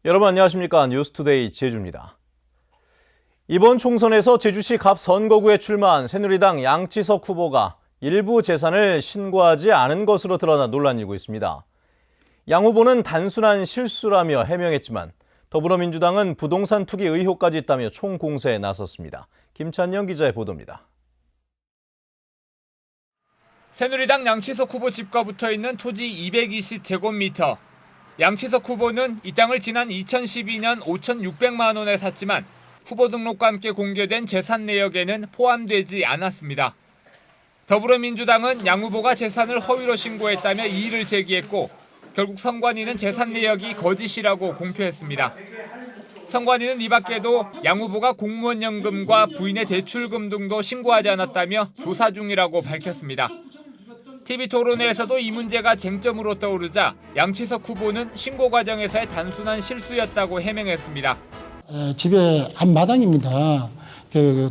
여러분 안녕하십니까? 뉴스투데이 제주입니다. 이번 총선에서 제주시 갑 선거구에 출마한 새누리당 양치석 후보가 일부 재산을 신고하지 않은 것으로 드러나 논란이 일고 있습니다. 양 후보는 단순한 실수라며 해명했지만 더불어민주당은 부동산 투기 의혹까지 있다며 총공세에 나섰습니다. 김찬영 기자의 보도입니다. 새누리당 양치석 후보 집과 붙어있는 토지 220제곱미터. 양치석 후보는 이 땅을 지난 2012년 5,600만 원에 샀지만 후보 등록과 함께 공개된 재산 내역에는 포함되지 않았습니다. 더불어민주당은 양 후보가 재산을 허위로 신고했다며 이의를 제기했고 결국 선관위는 재산 내역이 거짓이라고 공표했습니다. 선관위는 이 밖에도 양 후보가 공무원 연금과 부인의 대출금 등도 신고하지 않았다며 조사 중이라고 밝혔습니다. TV토론회에서도 이 문제가 쟁점으로 떠오르자 양치석 후보는 신고 과정에서의 단순한 실수였다고 해명했습니다. 집의 앞마당입니다.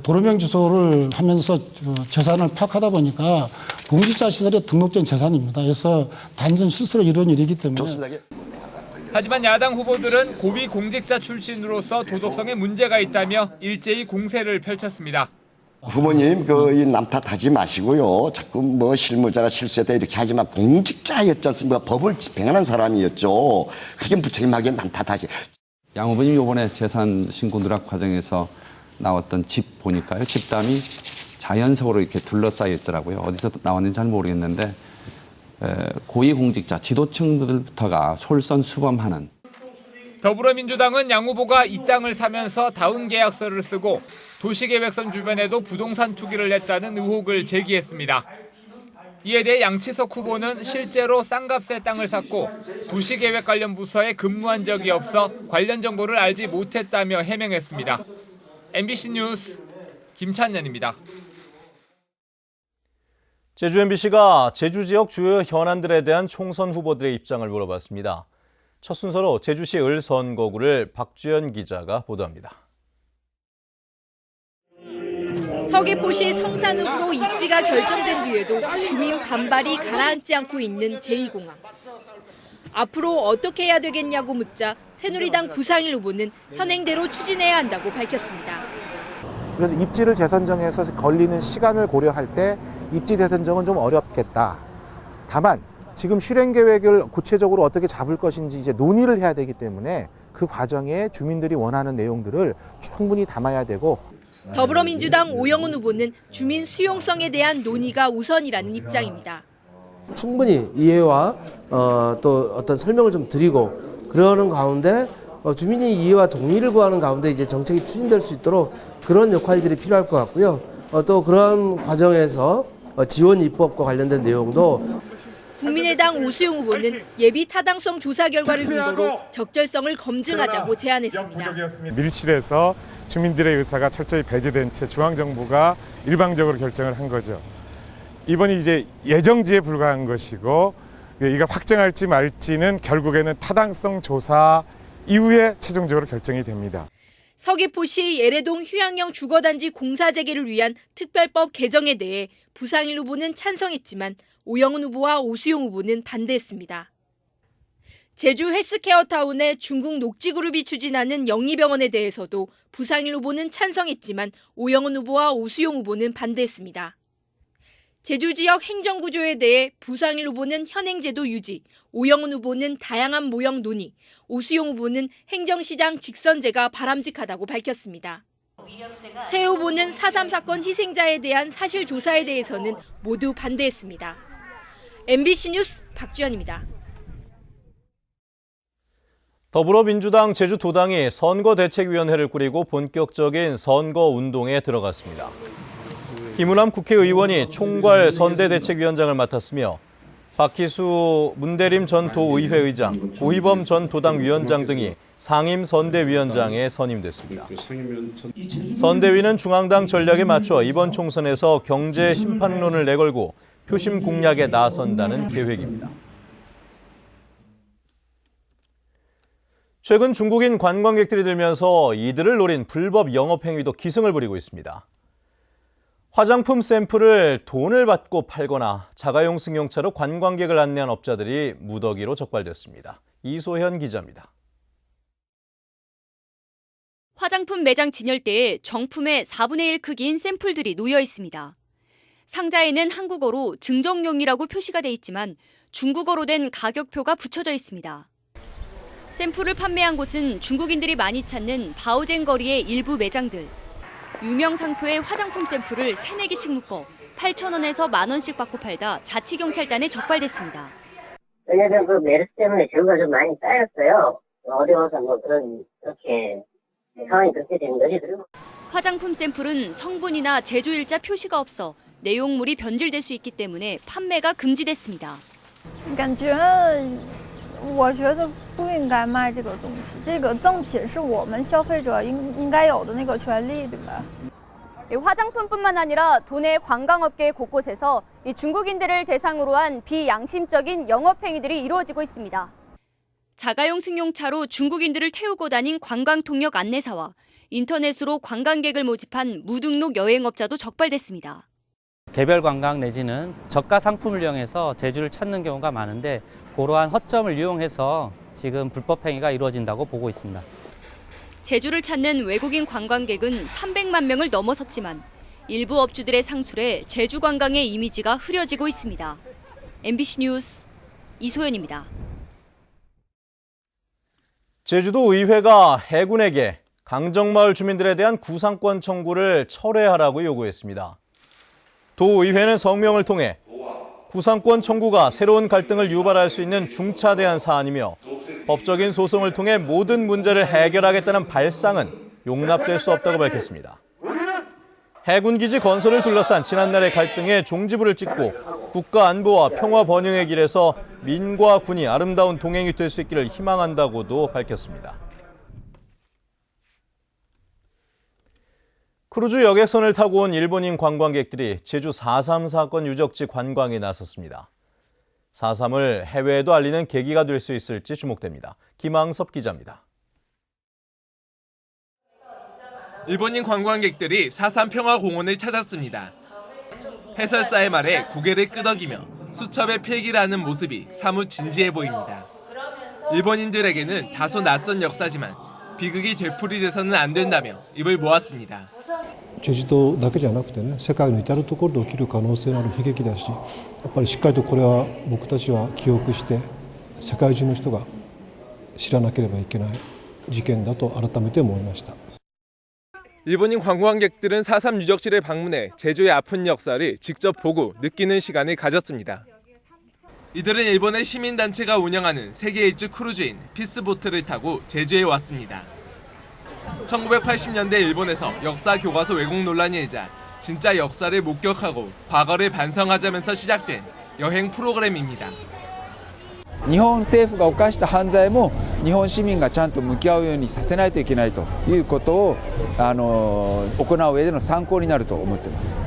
도로명 주소를 하면서 재산을 파악하다 보니까 공직자 시설에 등록된 재산입니다. 그래서 단순 실수로 이루어진 일이기 때문에. 좋습니다. 하지만 야당 후보들은 고위 공직자 출신으로서 도덕성에 문제가 있다며 일제히 공세를 펼쳤습니다. 부모님 이 남탓하지 마시고요. 자꾸 실무자가 실수했다 이렇게 하지만 공직자였지 않습니까? 법을 집행하는 사람이었죠. 그렇게 무책임하게 남탓하지. 양 후보님 이번에 재산 신고 누락 과정에서 나왔던 집 보니까요. 집담이 자연석으로 이렇게 둘러싸여 있더라고요. 어디서 나왔는지 잘 모르겠는데 고위공직자 지도층들부터가 솔선수범하는. 더불어민주당은 양 후보가 이 땅을 사면서 다운 계약서를 쓰고 도시계획선 주변에도 부동산 투기를 했다는 의혹을 제기했습니다. 이에 대해 양치석 후보는 실제로 싼값에 땅을 샀고 도시계획 관련 부서에 근무한 적이 없어 관련 정보를 알지 못했다며 해명했습니다. MBC 뉴스 김찬년입니다. 제주 MBC가 제주 지역 주요 현안들에 대한 총선 후보들의 입장을 물어봤습니다. 첫 순서로 제주시 을 선거구를 박주연 기자가 보도합니다. 서귀포시 성산읍으로 입지가 결정된 뒤에도 주민 반발이 가라앉지 않고 있는 제2공항. 앞으로 어떻게 해야 되겠냐고 묻자 새누리당 부상일 후보는 현행대로 추진해야 한다고 밝혔습니다. 그래서 입지를 재선정해서 걸리는 시간을 고려할 때 입지 재선정은 좀 어렵겠다. 다만 지금 실행 계획을 구체적으로 어떻게 잡을 것인지 이제 논의를 해야 되기 때문에 그 과정에 주민들이 원하는 내용들을 충분히 담아야 되고. 더불어민주당 오영훈 후보는 주민 수용성에 대한 논의가 우선이라는 입장입니다. 충분히 이해와 또 어떤 설명을 좀 드리고 그러는 가운데 주민이 이해와 동의를 구하는 가운데 이제 정책이 추진될 수 있도록 그런 역할들이 필요할 것 같고요. 또 그런 과정에서 지원 입법과 관련된 내용도. 국민의당 오수용 후보는 예비 타당성 조사 결과를 근거로 적절성을 검증하자고 제안했습니다. 밀실에서 주민들의 의사가 철저히 배제된 채 중앙정부가 일방적으로 결정을 한 거죠. 이번이 이제 예정지에 불과한 것이고 이가 확정할지 말지는 결국에는 타당성 조사 이후에 최종적으로 결정이 됩니다. 서귀포시 예래동 휴양형 주거단지 공사 재개를 위한 특별법 개정에 대해 부상일 후보는 찬성했지만 오영훈 후보와 오수용 후보는 반대했습니다. 제주 헬스케어타운의 중국 녹지그룹이 추진하는 영리병원에 대해서도 부상일 후보는 찬성했지만 오영훈 후보와 오수용 후보는 반대했습니다. 제주 지역 행정구조에 대해 부상일 후보는 현행제도 유지, 오영훈 후보는 다양한 모형 논의, 오수용 후보는 행정시장 직선제가 바람직하다고 밝혔습니다. 새 후보는 4.3 사건 희생자에 대한 사실 조사에 대해서는 모두 반대했습니다. MBC 뉴스 박주연입니다. 더불어민주당 제주도당이 선거대책위원회를 꾸리고 본격적인 선거운동에 들어갔습니다. 김우남 국회의원이 총괄 선대대책위원장을 맡았으며 박희수 문대림 전 도의회의장, 고희범 전 도당위원장 등이 상임선대위원장에 선임됐습니다. 선대위는 중앙당 전략에 맞춰 이번 총선에서 경제 심판론을 내걸고 표심 공략에 나선다는 계획입니다. 최근 중국인 관광객들이 들면서 이들을 노린 불법 영업행위도 기승을 부리고 있습니다. 화장품 샘플을 돈을 받고 팔거나 자가용 승용차로 관광객을 안내한 업자들이 무더기로 적발됐습니다. 이소현 기자입니다. 화장품 매장 진열대에 정품의 4분의 1 크기인 샘플들이 놓여 있습니다. 상자에는 한국어로 증정용이라고 표시가 돼 있지만 중국어로 된 가격표가 붙여져 있습니다. 샘플을 판매한 곳은 중국인들이 많이 찾는 바오젠 거리의 일부 매장들. 유명 상표의 화장품 샘플을 3-4개씩 묶어 8,000원에서 10,000원씩 받고 팔다 자치경찰단에 적발됐습니다. 왜냐면 그 메르스 때문에 재고가 좀 많이 쌓였어요. 어려워서 그렇게 상황이 그렇게 된 거지. 그리고 화장품 샘플은 성분이나 제조일자 표시가 없어 내용물이 변질될 수 있기 때문에 판매가 금지됐습니다. 我觉得不应该卖这个东西，这个赠品是我们消费者应该有的那个权利，对吧？ 화장품뿐만 아니라 도내 관광업계 곳곳에서 이 중국인들을 대상으로 한 비양심적인 영업행위들이 이루어지고 있습니다. 자가용 승용차로 중국인들을 태우고 다닌 관광통역 안내사와 인터넷으로 관광객을 모집한 무등록 여행업자도 적발됐습니다. 개별 관광 내지는 저가 상품을 이용해서 제주를 찾는 경우가 많은데 그러한 허점을 이용해서 지금 불법 행위가 이루어진다고 보고 있습니다. 제주를 찾는 외국인 관광객은 300만 명을 넘어섰지만 일부 업주들의 상술에 제주 관광의 이미지가 흐려지고 있습니다. MBC 뉴스 이소연입니다. 제주도 의회가 해군에게 강정마을 주민들에 대한 구상권 청구를 철회하라고 요구했습니다. 도의회는 성명을 통해 구상권 청구가 새로운 갈등을 유발할 수 있는 중차대한 사안이며 법적인 소송을 통해 모든 문제를 해결하겠다는 발상은 용납될 수 없다고 밝혔습니다. 해군기지 건설을 둘러싼 지난날의 갈등에 종지부를 찍고 국가 안보와 평화 번영의 길에서 민과 군이 아름다운 동행이 될 수 있기를 희망한다고도 밝혔습니다. 크루즈 여객선을 타고 온 일본인 관광객들이 제주 4.3 사건 유적지 관광에 나섰습니다. 4.3을 해외에도 알리는 계기가 될 수 있을지 주목됩니다. 김항섭 기자입니다. 일본인 관광객들이 4.3 평화공원을 찾았습니다. 해설사의 말에 고개를 끄덕이며 수첩에 필기를 하는 모습이 사뭇 진지해 보입니다. 일본인들에게는 다소 낯선 역사지만 비극이 되풀이돼서는 안 된다며 입을 모았습니다. 제주도だけじゃなくてね、世界の至るところで起きる可能性のある悲劇だし、やっぱりしっかりとこれは僕たちは記憶して世界中の人が知らなければいけない事件だと改めて思いました。 일본인 관광객들은 4.3 유적지를 방문해 제주의 아픈 역사를 직접 보고 느끼는 시간을 가졌습니다. 이들은 일본의 시민단체가 운영하는 세계 일주 크루즈인 피스보트를 타고 제주에 왔습니다. 1980년대 일본에서 역사 교과서 왜곡 논란이 일자 진짜 역사를 목격하고 과거를 반성하자면서 시작된 여행 프로그램입니다. 日本政府が犯した犯罪も日本市民がちゃんと向き合うようにさせないといけないということを行う上での参考になると思っています。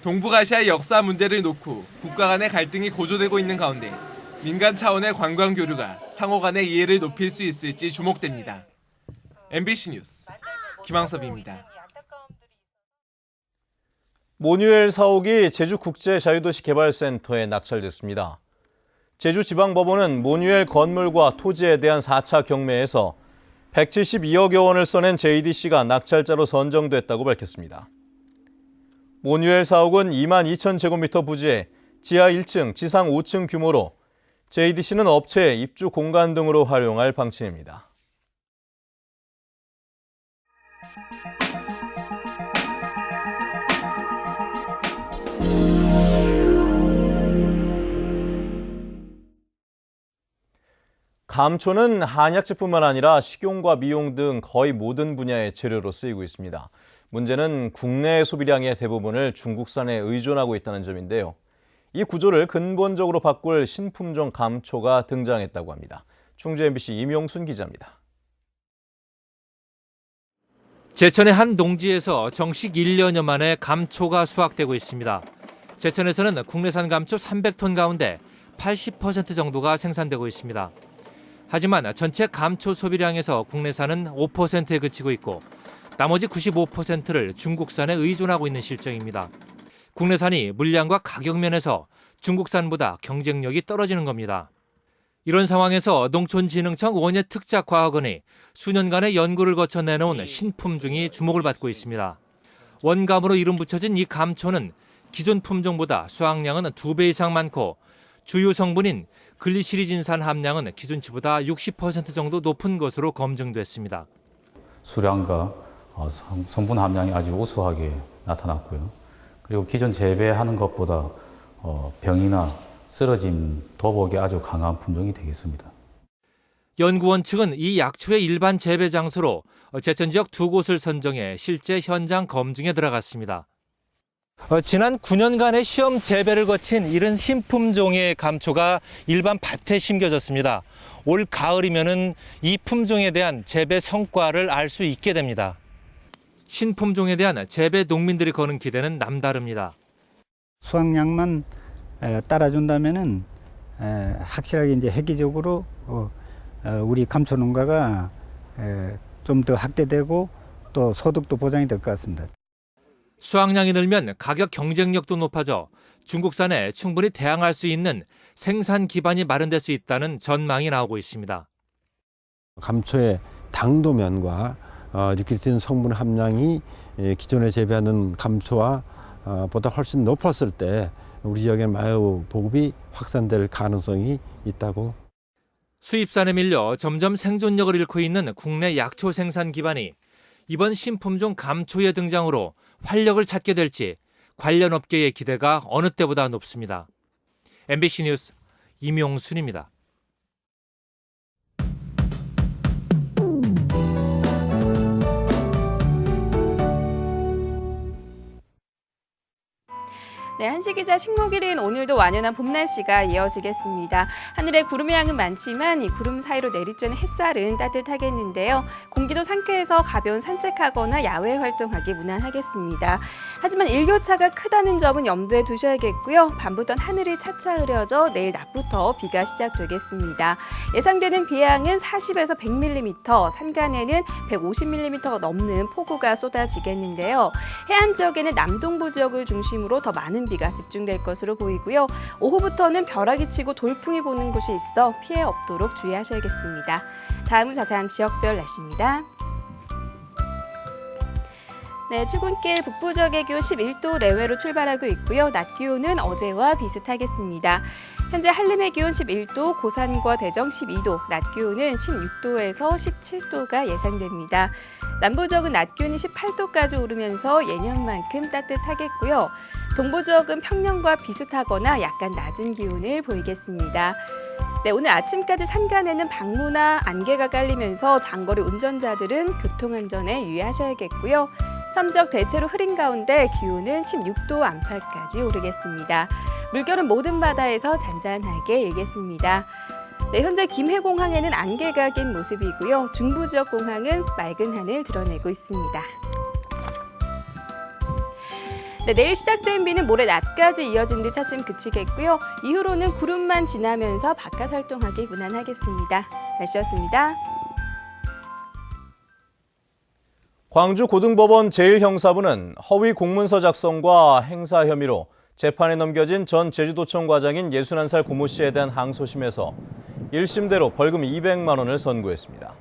동북아시아의 역사 문제를 놓고 국가 간의 갈등이 고조되고 있는 가운데 민간 차원의 관광 교류가 상호 간의 이해를 높일 수 있을지 주목됩니다. MBC 뉴스 김항섭입니다. 모뉴엘 사옥이 제주국제자유도시개발센터에 낙찰됐습니다. 제주지방법원은 모뉴엘 건물과 토지에 대한 4차 경매에서 172억여 원을 써낸 JDC가 낙찰자로 선정됐다고 밝혔습니다. 모뉴엘 사옥은 22,000제곱미터 부지에 지하 1층, 지상 5층 규모로 JDC는 업체의 입주 공간 등으로 활용할 방침입니다. 감초는 한약재뿐만 아니라 식용과 미용 등 거의 모든 분야의 재료로 쓰이고 있습니다. 문제는 국내 소비량의 대부분을 중국산에 의존하고 있다는 점인데요. 이 구조를 근본적으로 바꿀 신품종 감초가 등장했다고 합니다. 충주 MBC 임용순 기자입니다. 제천의 한 농지에서 정식 1년여 만에 감초가 수확되고 있습니다. 제천에서는 국내산 감초 300톤 가운데 80% 정도가 생산되고 있습니다. 하지만 전체 감초 소비량에서 국내산은 5%에 그치고 있고 나머지 95%를 중국산에 의존하고 있는 실정입니다. 국내산이 물량과 가격 면에서 중국산보다 경쟁력이 떨어지는 겁니다. 이런 상황에서 농촌진흥청 원예특작과학원이 수년간의 연구를 거쳐 내놓은 신품종이 주목을 받고 있습니다. 원감으로 이름 붙여진 이 감초는 기존 품종보다 수확량은 2배 이상 많고 주요 성분인 글리시리진산 함량은 기준치보다 60% 정도 높은 것으로 검증됐습니다. 수량과 성분 함량이 아주 우수하게 나타났고요. 그리고 기존 재배하는 것보다 병이나 쓰러짐, 도복이 아주 강한 품종이 되겠습니다. 연구원 측은 이 약초의 일반 재배 장소로 제천 지역 2곳을 선정해 실제 현장 검증에 들어갔습니다. 지난 9년간의 시험 재배를 거친 이런 신품종의 감초가 일반 밭에 심겨졌습니다. 올 가을이면은 이 품종에 대한 재배 성과를 알 수 있게 됩니다. 신품종에 대한 재배 농민들이 거는 기대는 남다릅니다. 수확량만 따라준다면은 확실하게 이제 획기적으로 우리 감초 농가가 좀 더 확대되고 또 소득도 보장이 될 것 같습니다. 수확량이 늘면 가격 경쟁력도 높아져 중국산에 충분히 대항할 수 있는 생산 기반이 마련될 수 있다는 전망이 나오고 있습니다. 감초의 당도면과 리키tin 성분 함량이 기존에 재배하는 감초와 보다 훨씬 높았을 때 우리 지역의 마요 보급이 확산될 가능성이 있다고. 수입산에 밀려 점점 생존력을 잃고 있는 국내 약초 생산 기반이 이번 신품종 감초의 등장으로 활력을 찾게 될지 관련 업계의 기대가 어느 때보다 높습니다. MBC 뉴스 임용순입니다. 네, 한시기자 식목일인 오늘도 완연한 봄 날씨가 이어지겠습니다. 하늘에 구름의 양은 많지만 이 구름 사이로 내리쬐는 햇살은 따뜻하겠는데요. 공기도 상쾌해서 가벼운 산책하거나 야외 활동하기 무난하겠습니다. 하지만 일교차가 크다는 점은 염두에 두셔야겠고요. 밤부터는 하늘이 차차 흐려져 내일 낮부터 비가 시작되겠습니다. 예상되는 비양은 40에서 100mm, 산간에는 150mm가 넘는 폭우가 쏟아지겠는데요. 해안 지역에는 남동부 지역을 중심으로 더 많은 비가 집중될 것으로 보이고요. 오후부터는 벼락이 치고 돌풍이 부는 곳이 있어 피해 없도록 주의하셔야겠습니다. 다음은 자세한 지역별 날씨입니다. 네, 출근길 북부 지역의 기온 11도 내외로 출발하고 있고요. 낮 기온은 어제와 비슷하겠습니다. 현재 한림의 기온 11도, 고산과 대정 12도, 낮 기온은 16도에서 17도가 예상됩니다. 남부 지역은 낮 기온이 18도까지 오르면서 예년만큼 따뜻하겠고요. 동부 지역은 평년과 비슷하거나 약간 낮은 기온을 보이겠습니다. 네, 오늘 아침까지 산간에는 방문화 안개가 깔리면서 장거리 운전자들은 교통안전에 유의하셔야겠고요. 섬지역 대체로 흐린 가운데 기온은 16도 안팎까지 오르겠습니다. 물결은 모든 바다에서 잔잔하게 일겠습니다. 네, 현재 김해공항에는 안개가 낀 모습이고요. 중부 지역 공항은 맑은 하늘 드러내고 있습니다. 네, 내일 시작된 비는 모레 낮까지 이어진 뒤 차츰 그치겠고요. 이후로는 구름만 지나면서 바깥 활동하기 무난하겠습니다. 날씨였습니다. 광주고등법원 제1형사부는 허위 공문서 작성과 행사 혐의로 재판에 넘겨진 전 제주도청 과장인 61살 고모 씨에 대한 항소심에서 1심대로 벌금 200만 원을 선고했습니다.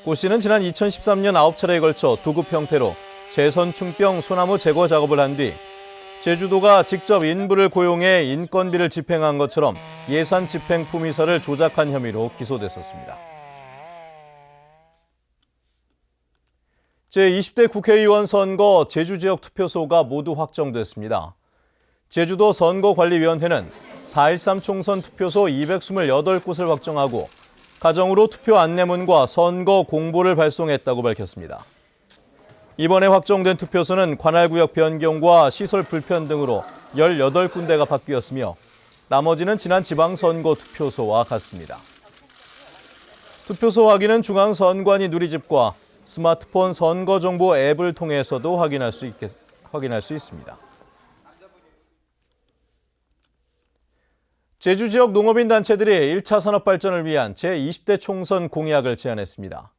고 씨는 지난 2013년 9차례에 걸쳐 도급 형태로 재선충병 소나무 제거 작업을 한 뒤 제주도가 직접 인부를 고용해 인건비를 집행한 것처럼 예산 집행 품위서를 조작한 혐의로 기소됐었습니다. 제20대 국회의원 선거 제주 지역 투표소가 모두 확정됐습니다. 제주도 선거관리위원회는 4.13 총선 투표소 228곳을 확정하고 가정으로 투표 안내문과 선거 공보를 발송했다고 밝혔습니다. 이번에 확정된 투표소는 관할구역 변경과 시설 불편 등으로 18군데가 바뀌었으며 나머지는 지난 지방선거 투표소와 같습니다. 투표소 확인은 중앙선관위 누리집과 스마트폰 선거정보 앱을 통해서도 확인할 수 있습니다. 제주 지역 농업인 단체들이 1차 산업 발전을 위한 제20대 총선 공약을 제안했습니다.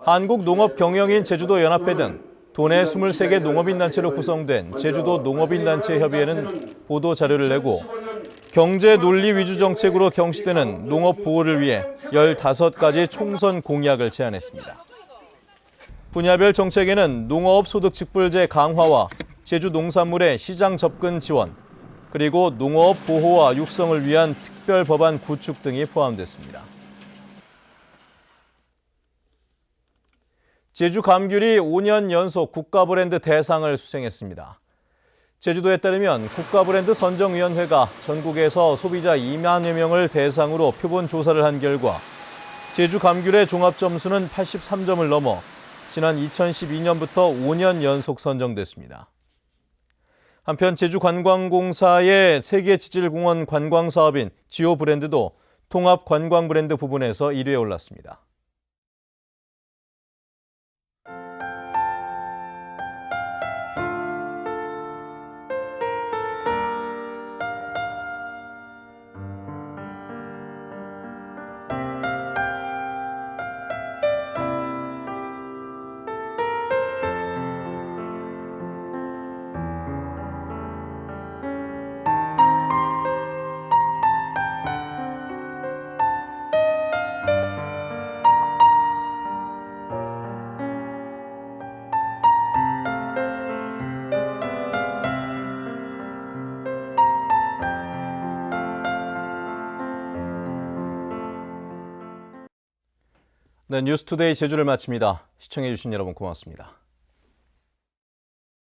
한국농업경영인 제주도연합회 등 도내 23개 농업인 단체로 구성된 제주도 농업인 단체 협의회는 보도 자료를 내고 경제 논리 위주 정책으로 경시되는 농업 보호를 위해 15가지 총선 공약을 제안했습니다. 분야별 정책에는 농업 소득 직불제 강화와 제주 농산물의 시장 접근 지원, 그리고 농업 보호와 육성을 위한 특별 법안 구축 등이 포함됐습니다. 제주 감귤이 5년 연속 국가브랜드 대상을 수상했습니다. 제주도에 따르면 국가브랜드 선정위원회가 전국에서 소비자 2만여 명을 대상으로 표본 조사를 한 결과 제주 감귤의 종합점수는 83점을 넘어 지난 2012년부터 5년 연속 선정됐습니다. 한편 제주관광공사의 세계지질공원 관광사업인 지오 브랜드도 통합 관광 브랜드 부분에서 1위에 올랐습니다. 네, 뉴스투데이 제주를 마칩니다. 시청해주신 여러분 고맙습니다.